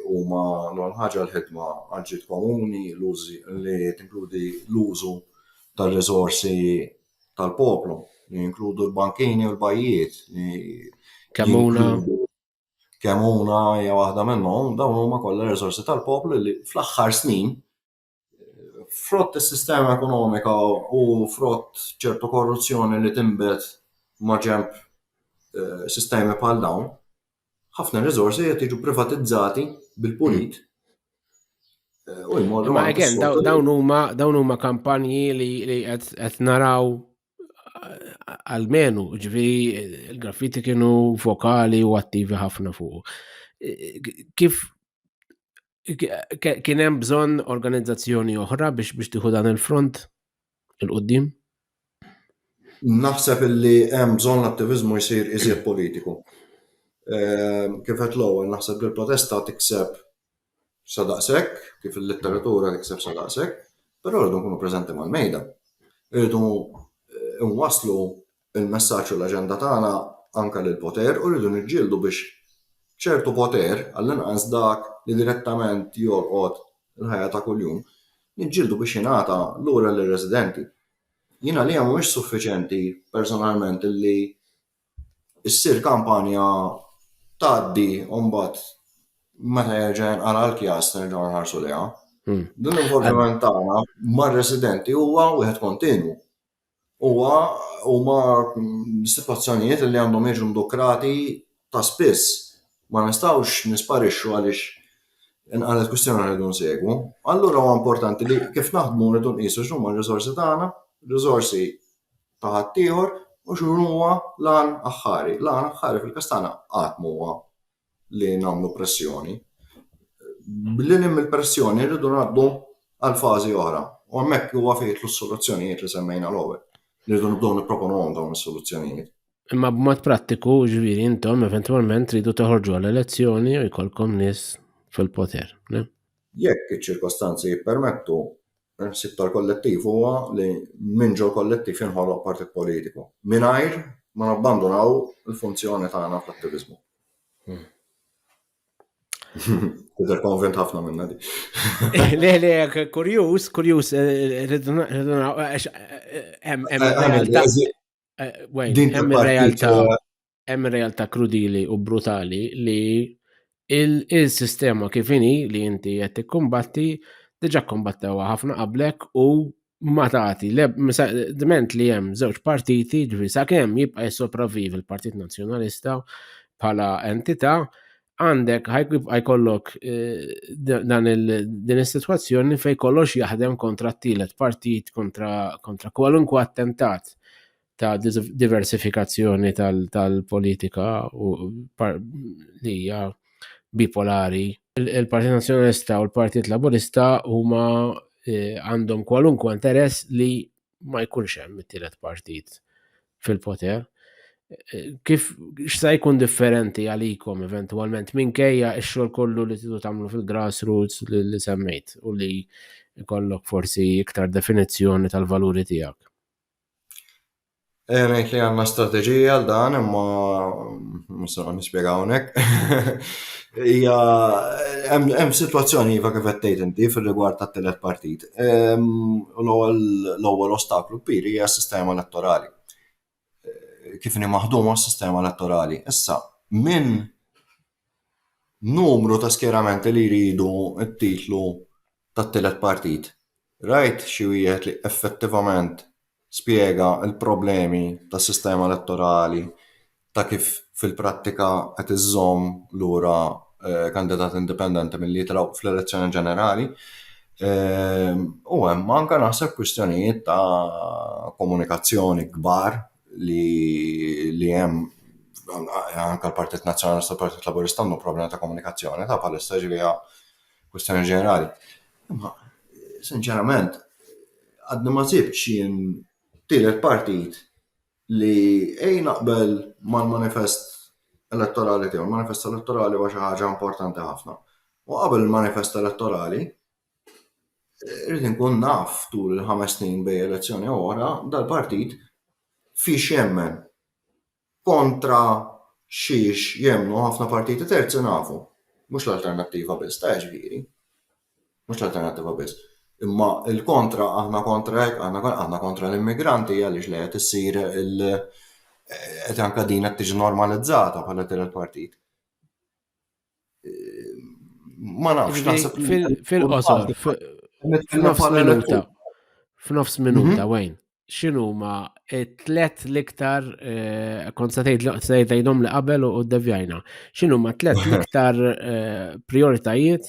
huma l-ewwel ħaġa l-ħidma għal ġid komuni li tinkludi l-użu tar-riżorsi tal-poplu li jinkludu l-bankini u l-bajjiet. Kemmuna hija waħda minnhom, dawn huma kollha riżorsi tal-poplu li fl-aħħar snin frott is-sistema ekonomika u frott ċertu korruzzjoni li tinbet ma' ġenb sistemi bħal dawn, ħafna riżorsi qed jiġu privatizzati bil-pulit. Ma again, dawn huma kampanji li qed naraw almenu, ġifieri il-graffiti kienu vokali u attivi ħafna fuq. Kif kien hemm bżonn organizzazzjoni oħra biex tieħu dan il-front il-qudiem? Naħseb illi hemm bżonn l-attiviżmu jsir iżjed politiku. Kif qed l-ewwel naħseb li l-protesta tikseb sa daqshekk, kif il-litteratura tikseb sa daqshekk, però rridu nkunu preżenti mal-mejda. Rridu nwaslu il-messaġġ u l-aġenda tagħna anke lill-poter u rridu niġġieldu biex ċertu poter għall-inqas dak li direttament jolqot il-ħajja ta' kuljum, niġġieldu biex jingħata lura lir-residenti. Jiena li mhuwiex suffiċjenti personalment illi issir kampanja tgħaddi u mbagħad meta jerġa' jinqara l-kjas nerġgħu nħarsu lejha. Din l-involviment tagħna mar-residenti huwa wieħed kontinwu. Huma sitwazzjonijiet li għandhom jiġu mdukkrati ta' spiss. Ma nistgħux nisparixxu għaliex inqalet kwistjoni rridu nsegwu. Allura huwa importanti li kif naħdmu rridu nqisu x'huma r-riżorsi tagħna, riżorsi ta' ħaddieħor u x'inhu huwa lan aħħari. Lan aħħari fil-każ tagħna qatt huwa li nagħmlu pressjoni. Billi mill-pressjoni rridu ngħaddu għal fażi oħra. U hemmhekk huwa fejn l-soluzzjonijiet li semmejna l-ewwel. Rridu nibdew nipproponuhom dawn is-soluzzjonijiet. Imma b'mod prattiku ġifieri intom eventwalment tridu toħorġu għall-elezzjoni u jkollkom nies fil-poter. Jekk iċ-ċirkostanzi jippermettu, il-ħsieb tal-kollettiv huwa li minn ġew kollettiv jinħoloq partit politiku. Mingħajr ma nabbandunaw il-funzjoni tagħna fl-attiviżmu. Tidher konvent ħafna minna di. Le, kurjus, hemm realtà krudili u brutali li il-sistema kif inhi li inti qed tikkumbatti diġà kombattewa ħafna qablek u ma tagħti dement li hemm żewġ partiti ġifieri sakemm jibqa' jissopravvivi il-Partit Nazzjonalista bħala entità għandek ħajkollok din is-sitwazzjoni fejn kollox jaħdem kontra t-tielet partit kontra kwalunkwe attentat ta' diversifikazzjoni tal-politika u li hija bipolari. Il-Partit Nazzjonalista u l-Partit Laburista huma għandhom kwalunkwe interess li ma jkunx hemm it-tielet partit fil-poter. Kif x'sa jkun differenti għalikom eventwalment minkejja x-xogħol kollu li tidu tagħmlu fil-grassroots li semmejt u li jkollok forsi iktar definizzjoni tal-valuri tiegħek? Ngħid li għandna strateġija għal dan imma mhux nispjega hawnhekk. Hija hemm sitwazzjoni iva kif qed tgħid inti fir-rigward tat-tielet partit. L-ewwel ostaklu kbir hija s-sistema elettorali. Kif ni maħduma s-sistema elettorali. Issa, minn numru ta' skjeramenti li jridu t-titlu tat-tielet partit. Rajt xi wieħed li effettivament spjega l-problemi tas-sistema elettorali ta' kif fil-prattika qed iżżomm lura kandidat indipendenti milli jitilgħu fl-elezzjoni ġenerali. U hemm anke naħseb kwistjonijiet ta' komunikazzjoni kbar li hemm anke l-Partit Nazzjonalista u l-Partit Laburista għandhom problema ta' komunikazzjoni ta' bħalissa ġifieri kwistjoni ġenerali. Imma sinċerament għadni ma sibx jien tielet partit li naqbel mal-manifest elettorali tiegħu. Il-manifest elettorali huwa xi ħaġa importanti ħafna. U qabel il-manifest elettorali irid inkun naf tul il-5 snin bejn elezzjoni oħra dal-partit fiex jemmen kontra xiex jemnu ħafna partiti terzi nafu. Mhux l-alternattiva biss ta' ġifieri. Mhux l-alternattiva biss. Imma il-kontra aħna kontra hekk, aħna kontra l-immigranti għaliex li qed issir qed anke din qed tiġi normalizzata bħala tielet partit. Ma nafx naħseb fil-qosor f'nofs minuta wejn. X'inhuma t-tlet l-iktar kont se tgħidhom li qabel u ddevjajna. X'inhuma t-tlet l-iktar prioritajiet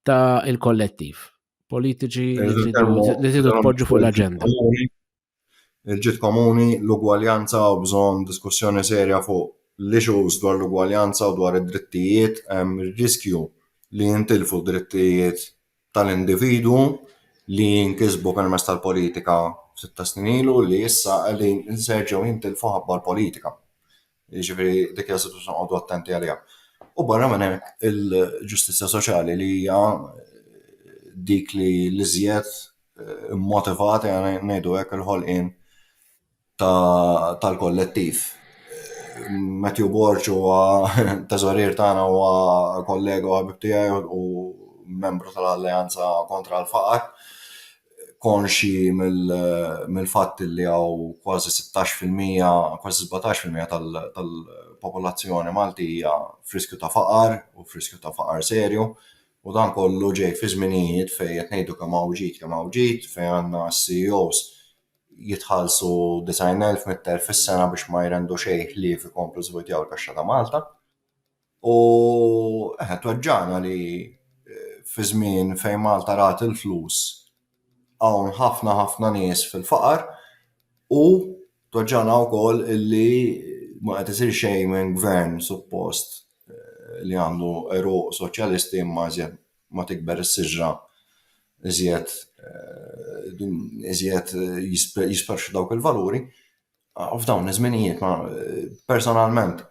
ta' il-kollettiv politiċi li tridu tpoġġu fuq l-aġenda? Il-ġid komuni, l-ugwaljanza u bżonn diskussjoni serja fuq l-issues dwar l-ugwaljanza u dwar id-drittijiet, hemm ir-riskju li jintilfu d-drittijiet tal-individwu li jinkisbu permezz tal-politika 6 snin ilu li issa li nserġgħu jintilfu ħabba l-politika. Jiġifieri dik hija sitwazzjoni noqogħdu attenti għaliha. U barra minn hekk il-ġustizzja soċjali li hija dik li l-iżjed immotivati ngħidu hekk il-ħolqien tal-kollettiv. Matthew Borch huwa teżorier tagħna huwa kollega u ħabib tiegħi u membru tal-Alleanza kontra l-Faqar. Konxi mill-fatt li hawn kważi 16%, kważi 17% tal-popolazzjoni Malti hija f'riskju ta' faqar u f'riskju ta' faqar serju. U dan kollu ġej fi żminijiet fejn qed ngħidu kemm hawn ġid fejn għandna CEOs jitħallsu 90,000 mit-telf fis-sena biex ma jrendu xejn ħlief ikomplu żvujtjaw il-kaxxa ta' Malta. U tweġġana li fi żmien fejn Malta rat il-flus hawn ħafna nies fil-faqar u toġġana wkoll illi ma qed isir xejn minn gvern suppost li għandu eruq soċjalisti imma iżjed ma tikber is-siġra iżjed jisperxu dawk il-valuri. F'dawn iż-żminijiet ma personalment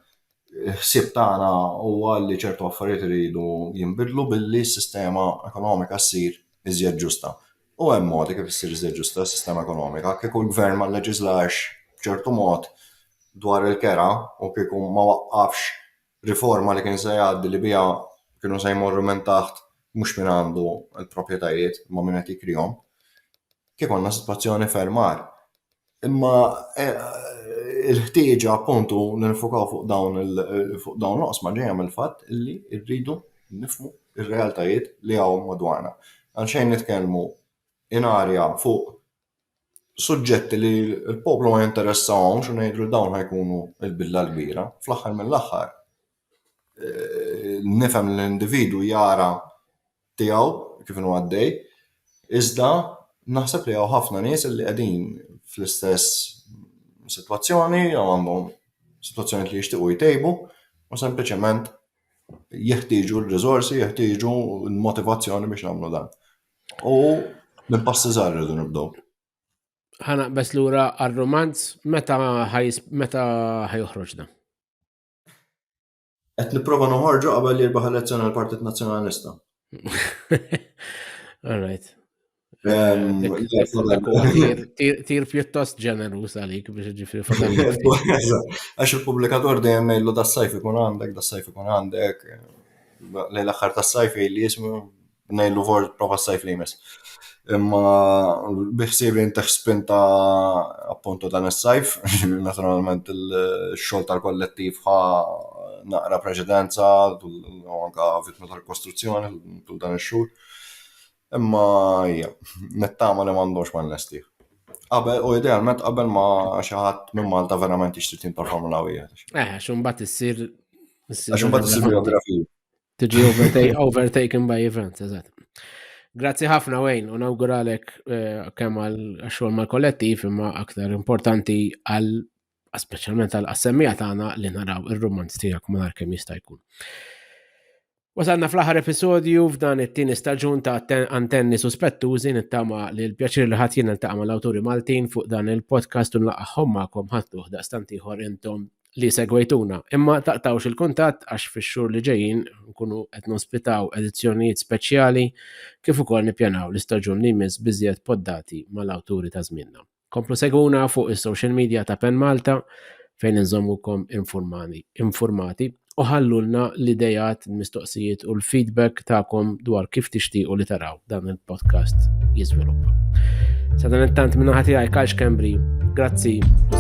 ħsieb tagħna huwa li ċertu affarijiet iridu jinbidlu billi s-sistema ekonomika ssir iżjed ġusta. U hemm modi kif issir iżjed ġusta s-sistema ekonomika. Kieku l-gvern ma leġislax b'ċertu mod dwar il-kera u kieku ma waqqafx riforma li kien se jgħaddi li biha kienu se jmorru minn taħt mhux min għandu l-proprjetajiet ma min qed jikrihom, kieku għandna sitwazzjoni fermar. Imma il-ħtieġa appuntu nifokaw fuq dawn l-oqsma ġejja mill-fatt illi rridu nifhmu ir-realtajiet li hawn madwarna. Għalxejn nitkellmu in arja fuq suġġetti li l-poplu ma jinteressawhomx u ngħidlu dawn ħajkunu l-billa l-kbira. Fl-aħħar mill-aħħar nifhem l-individu jara tiegħu kif inhu għaddej, iżda naħseb li hawn ħafna nies li qegħdin fl-istess sitwazzjoni jew għandhom sitwazzjoni li jixtiequ jtejbu u sempliċement jeħtieġu l-riżorsi, jeħtieġu l-motivazzjoni biex nagħmlu dan. U minn passi żgħar irridu nibdew. Ħanaqbes lura għar-romanz meta ħajjoħroġ dan? Qed nipprova noħorġu qabel li jirbaħ elezzjoni għall-Partit Nazzjonalista. All right. Tir pjuttost ġenerus għalik biex ġifri fadal. Għax il-publikator dejjem ngħidlu das-sajf ikun għandek, lejn l-aħħar tas-sajf li jismu ngħidlu vort prova s-sajf li jmiss. Imma biħsieb inti spinta appuntu dan is-sajf, naturalment il-xogħol tal-kollettiv naqra preċedenza u anke vittma tal-kostruzzjoni tul dan ix-xhur. Imma nittama li m'għandux ma nlestih. U idealment qabel ma xi ħadd minn Malta verament jixtri tim tal-Formula 1. Għax imbagħad issir biografija. Tiġi overtaken by events, eżatt. Grazzi ħafna Wayne, u nawguralek kemm għal-xogħol mal-kollettiv imma aktar importanti speċjalment għall-assemmija tagħna li naraw ir-romanz tiegħek malar kemm jista' jkun. Wasalna fl-aħħar episodju f'dan it-tieni staġun ta' Antenni Suspettużi nittama li l-pjaċir li ħadd jien niltaqa' mal-awturi Maltin fuq dan il-podcast u nlaqgħuhom magħkom ħadtuh daqstant ieħor intom li segwejtuna. Imma taqtawx il-kuntatt għax fix-xhur li ġejjin nkunu qed nospitaw edizzjonijiet speċjali kif ukoll nippjanaw l-istaġun li jmiss biżjed poddati mal-awturi ta' żmienna. Komplu segwuna fuq is-social media ta' Pen Malta fejn inżommukom informati u ħallulna l-idejat, l-mistoqsijiet u l-feedback ta'kom dwar kif tixtiequ li taraw dan il-podcast jiżviluppa. Sa dan intant minna ħati għaj Kalx Kembri, grazzi u